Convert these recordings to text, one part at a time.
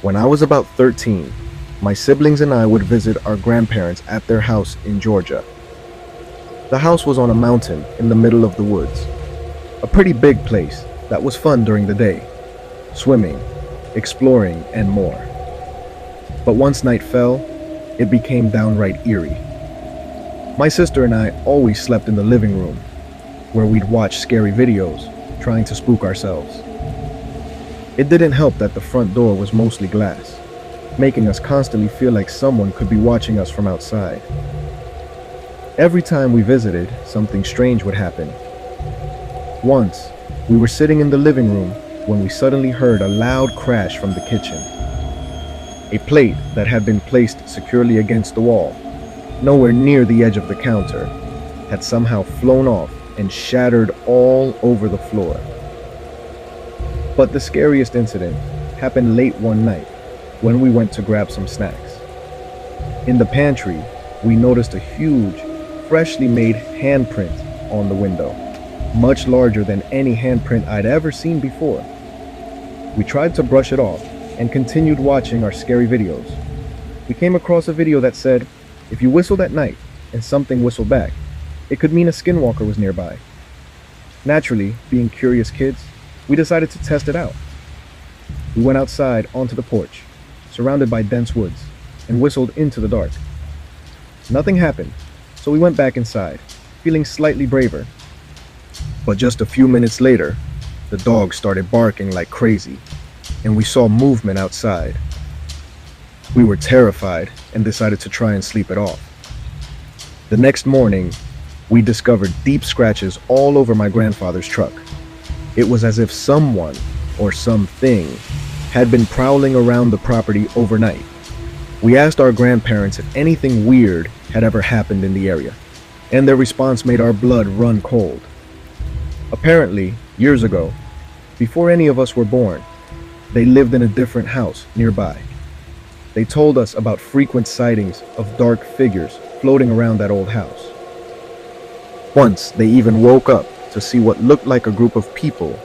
When I was about 13, my siblings and I would visit our grandparents at their house in Georgia. The house was on a mountain in the middle of the woods. A pretty big place that was fun during the day, swimming, exploring, and more. But once night fell, it became downright eerie. My sister and I always slept in the living room, where we'd watch scary videos, trying to spook ourselves. It didn't help that the front door was mostly glass, making us constantly feel like someone could be watching us from outside. Every time we visited, something strange would happen. Once, we were sitting in the living room when we suddenly heard a loud crash from the kitchen. A plate that had been placed securely against the wall, nowhere near the edge of the counter, had somehow flown off and shattered all over the floor. But the scariest incident happened late one night when we went to grab some snacks. In the pantry, we noticed a huge, freshly made handprint on the window, much larger than any handprint I'd ever seen before. We tried to brush it off and continued watching our scary videos. We came across a video that said, if you whistled at night and something whistled back, it could mean a skinwalker was nearby. Naturally, being curious kids, we decided to test it out. We went outside onto the porch, surrounded by dense woods, and whistled into the dark. Nothing happened, so we went back inside, feeling slightly braver. But just a few minutes later, the dog started barking like crazy, and we saw movement outside. We were terrified and decided to try and sleep it off. The next morning, we discovered deep scratches all over my grandfather's truck. It was as if someone or something had been prowling around the property overnight. We asked our grandparents if anything weird had ever happened in the area, and their response made our blood run cold. Apparently, years ago, before any of us were born, they lived in a different house nearby. They told us about frequent sightings of dark figures floating around that old house. Once, they even woke up to see what looked like a group of people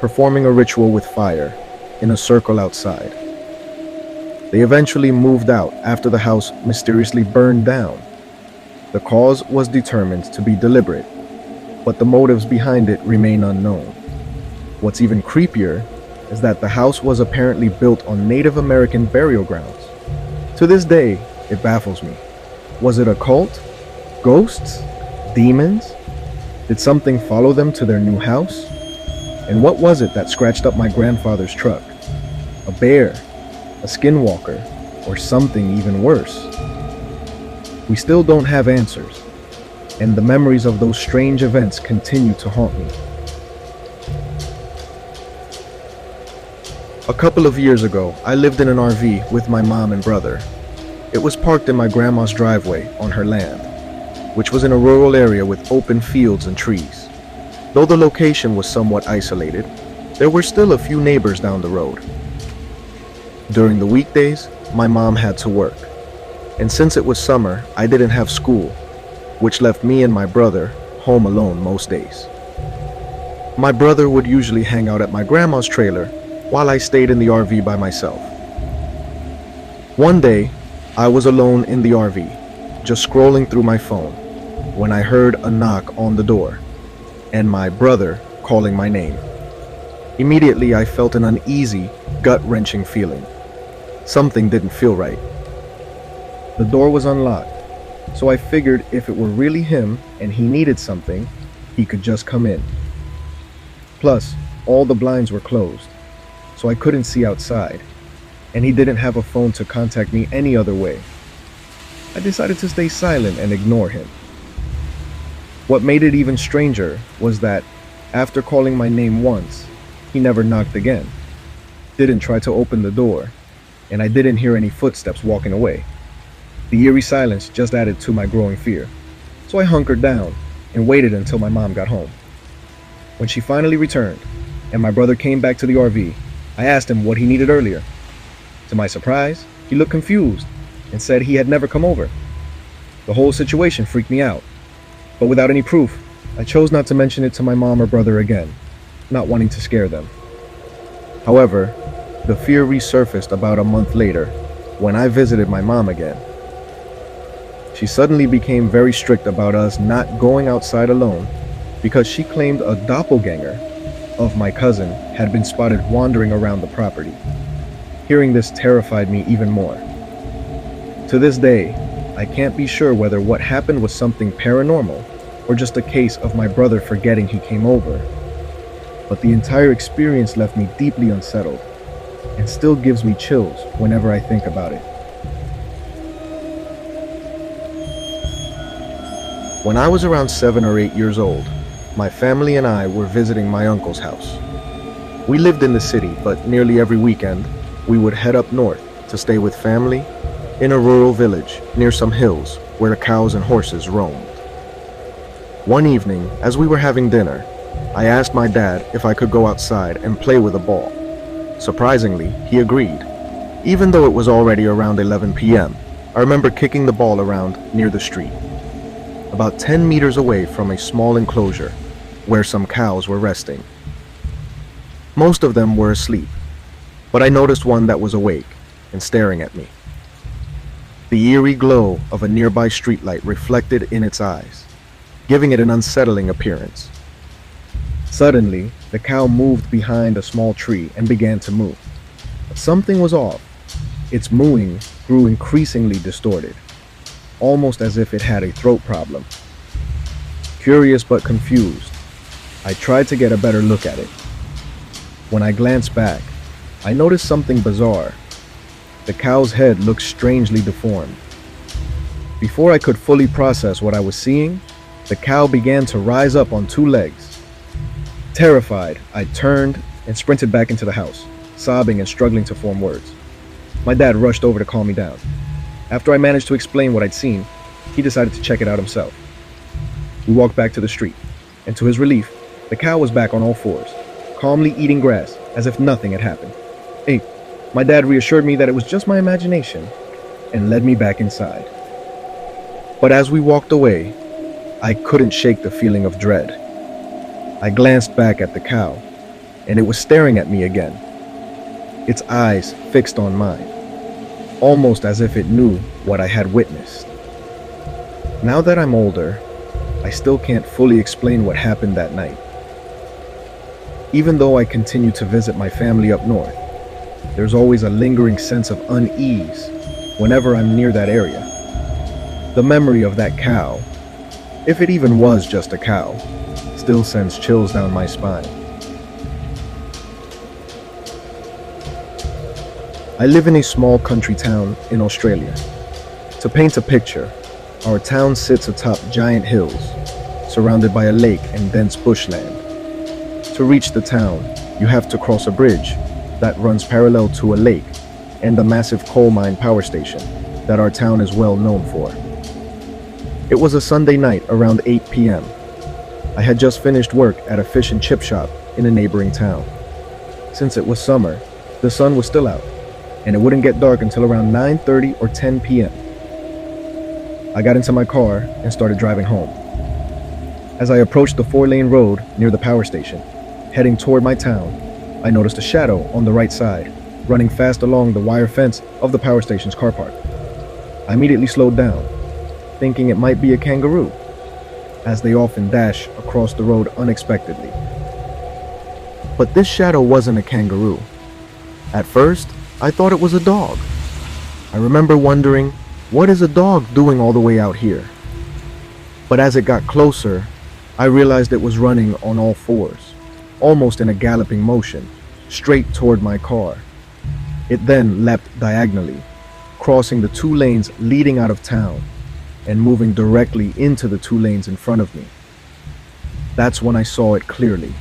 performing a ritual with fire in a circle outside. They eventually moved out after the house mysteriously burned down. The cause was determined to be deliberate, but the motives behind it remain unknown. What's even creepier is that the house was apparently built on Native American burial grounds. To this day, it baffles me. Was it a cult? Ghosts? Demons? Did something follow them to their new house? And what was it that scratched up my grandfather's truck? A bear? A skinwalker? Or something even worse? We still don't have answers, and the memories of those strange events continue to haunt me. A couple of years ago, I lived in an RV with my mom and brother. It was parked in my grandma's driveway on her land, which was in a rural area with open fields and trees. Though the location was somewhat isolated, there were still a few neighbors down the road. During the weekdays, my mom had to work, and since it was summer, I didn't have school, which left me and my brother home alone most days. My brother would usually hang out at my grandma's trailer while I stayed in the RV by myself. One day, I was alone in the RV, just scrolling through my phone, when I heard a knock on the door, and my brother calling my name. Immediately, I felt an uneasy, gut-wrenching feeling. Something didn't feel right. The door was unlocked, so I figured if it were really him and he needed something, he could just come in. Plus, all the blinds were closed, so I couldn't see outside, and he didn't have a phone to contact me any other way. I decided to stay silent and ignore him. What made it even stranger was that, after calling my name once, he never knocked again, didn't try to open the door, and I didn't hear any footsteps walking away. The eerie silence just added to my growing fear, so I hunkered down and waited until my mom got home. When she finally returned, and my brother came back to the RV, I asked him what he needed earlier. To my surprise, he looked confused and said he had never come over. The whole situation freaked me out, but without any proof, I chose not to mention it to my mom or brother again, not wanting to scare them. However, The fear resurfaced about a month later when I visited my mom again. She suddenly became very strict about us not going outside alone because she claimed a doppelganger of my cousin had been spotted wandering around the property. Hearing this terrified me even more. To this day, I can't be sure whether what happened was something paranormal or just a case of my brother forgetting he came over. But the entire experience left me deeply unsettled and still gives me chills whenever I think about it. When I was around 7 or 8 years old, my family and I were visiting my uncle's house. We lived in the city, but nearly every weekend, we would head up north to stay with family in a rural village near some hills where the cows and horses roamed. One evening, as we were having dinner, I asked my dad if I could go outside and play with a ball. Surprisingly, he agreed. Even though it was already around 11 p.m., I remember kicking the ball around near the street, about 10 meters away from a small enclosure where some cows were resting. Most of them were asleep, but I noticed one that was awake and staring at me. The eerie glow of a nearby streetlight reflected in its eyes, giving it an unsettling appearance. Suddenly, the cow moved behind a small tree and began to move. But something was off. Its mooing grew increasingly distorted, almost as if it had a throat problem. Curious but confused, I tried to get a better look at it. When I glanced back, I noticed something bizarre. The cow's head looked strangely deformed. Before I could fully process what I was seeing, the cow began to rise up on two legs. Terrified, I turned and sprinted back into the house, sobbing and struggling to form words. My dad rushed over to calm me down. After I managed to explain what I'd seen, he decided to check it out himself. We walked back to the street, and to his relief, the cow was back on all fours, calmly eating grass as if nothing had happened. My dad reassured me that it was just my imagination and led me back inside. But as we walked away, I couldn't shake the feeling of dread. I glanced back at the cow, and it was staring at me again, its eyes fixed on mine, almost as if it knew what I had witnessed. Now that I'm older, I still can't fully explain what happened that night. Even though I continue to visit my family up north, there's always a lingering sense of unease whenever I'm near that area. The memory of that cow, if it even was just a cow, still sends chills down my spine. I live in a small country town in Australia. To paint a picture, our town sits atop giant hills, surrounded by a lake and dense bushland. To reach the town, you have to cross a bridge that runs parallel to a lake and a massive coal mine power station that our town is well known for. It was a Sunday night around 8 p.m. I had just finished work at a fish and chip shop in a neighboring town. Since it was summer, the sun was still out, and it wouldn't get dark until around 9:30 or 10 p.m. I got into my car and started driving home. As I approached the 4-lane road near the power station, heading toward my town, I noticed a shadow on the right side, running fast along the wire fence of the power station's car park. I immediately slowed down, thinking it might be a kangaroo, as they often dash across the road unexpectedly. But this shadow wasn't a kangaroo. At first, I thought it was a dog. I remember wondering, what is a dog doing all the way out here? But as it got closer, I realized it was running on all fours, almost in a galloping motion, straight toward my car. It then leapt diagonally, crossing the 2 lanes leading out of town and moving directly into the 2 lanes in front of me. That's when I saw it clearly.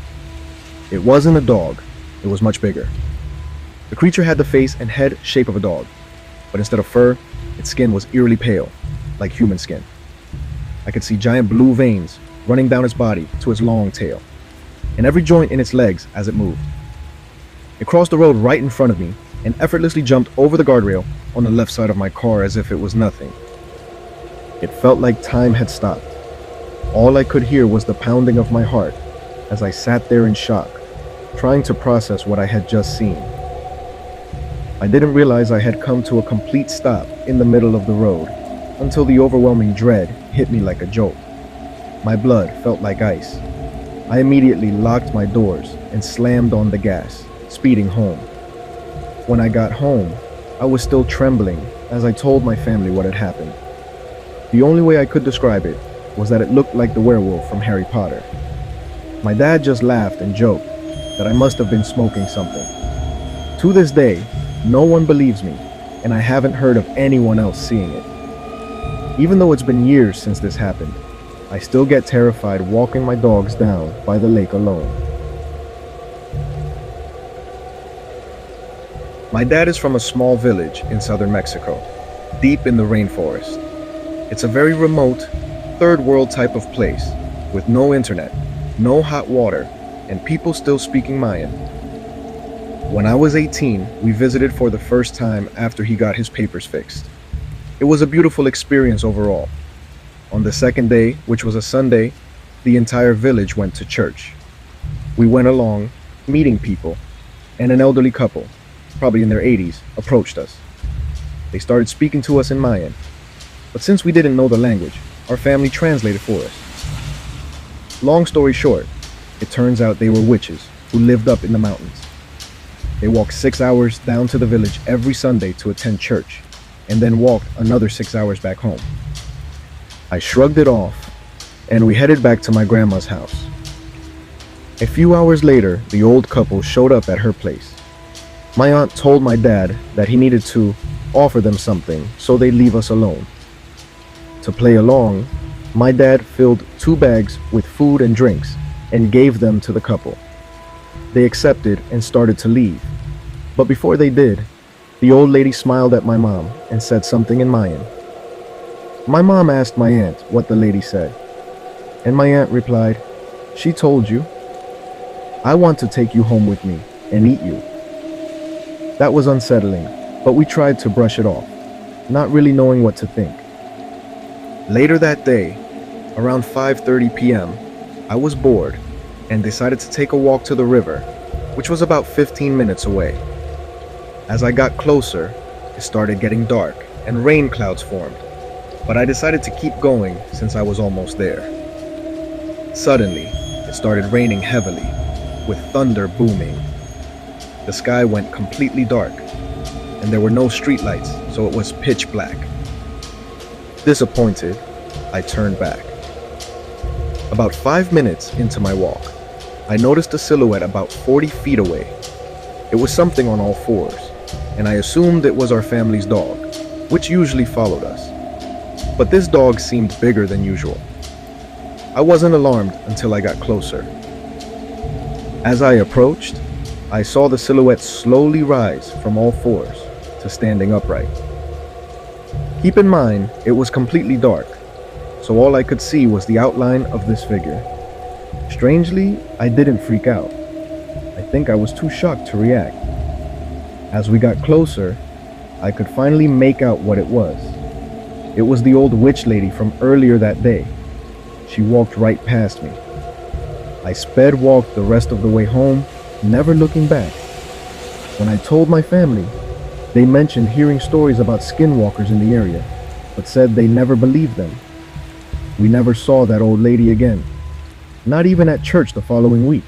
It wasn't a dog, it was much bigger. The creature had the face and head shape of a dog, but instead of fur, its skin was eerily pale, like human skin. I could see giant blue veins running down its body to its long tail, and every joint in its legs as it moved. It crossed the road right in front of me and effortlessly jumped over the guardrail on the left side of my car as if it was nothing. It felt like time had stopped. All I could hear was the pounding of my heart as I sat there in shock, trying to process what I had just seen. I didn't realize I had come to a complete stop in the middle of the road until the overwhelming dread hit me like a jolt. My blood felt like ice. I immediately locked my doors and slammed on the gas, speeding home. When I got home, I was still trembling as I told my family what had happened. The only way I could describe it was that it looked like the werewolf from Harry Potter. My dad just laughed and joked that I must have been smoking something. To this day, no one believes me, and I haven't heard of anyone else seeing it. Even though it's been years since this happened, I still get terrified walking my dogs down by the lake alone. My dad is from a small village in southern Mexico, deep in the rainforest. It's a very remote, third world type of place, with no internet, no hot water, and people still speaking Mayan. When I was 18, we visited for the first time after he got his papers fixed. It was a beautiful experience overall. On the second day, which was a Sunday, the entire village went to church. We went along, meeting people, and an elderly couple, probably in their 80s, approached us. They started speaking to us in Mayan, but since we didn't know the language, our family translated for us. Long story short, it turns out they were witches who lived up in the mountains. They walked 6 hours down to the village every Sunday to attend church, and then walked another 6 hours back home. I shrugged it off, and we headed back to my grandma's house. A few hours later, the old couple showed up at her place. My aunt told my dad that he needed to offer them something so they'd leave us alone. To play along, my dad filled 2 bags with food and drinks and gave them to the couple. They accepted and started to leave, but before they did, the old lady smiled at my mom and said something in Mayan. My mom asked my aunt what the lady said, and my aunt replied, "She told you. I want to take you home with me and eat you." That was unsettling, but we tried to brush it off, not really knowing what to think. Later that day, around 5:30 p.m., I was bored and decided to take a walk to the river, which was about 15 minutes away. As I got closer, it started getting dark and rain clouds formed, but I decided to keep going since I was almost there. Suddenly, it started raining heavily, with thunder booming. The sky went completely dark, and there were no streetlights, so it was pitch black. Disappointed, I turned back. About 5 minutes into my walk, I noticed a silhouette about 40 feet away. It was something on all fours, and I assumed it was our family's dog, which usually followed us. But this dog seemed bigger than usual. I wasn't alarmed until I got closer. As I approached, I saw the silhouette slowly rise from all fours to standing upright. Keep in mind, it was completely dark, so all I could see was the outline of this figure. Strangely, I didn't freak out. I think I was too shocked to react. As we got closer, I could finally make out what it was. It was the old witch lady from earlier that day. She walked right past me. I sped walked the rest of the way home, never looking back. When I told my family, they mentioned hearing stories about skinwalkers in the area, but said they never believed them. We never saw that old lady again, not even at church the following week.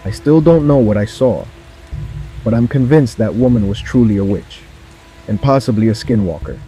I still don't know what I saw, but I'm convinced that woman was truly a witch, and possibly a skinwalker.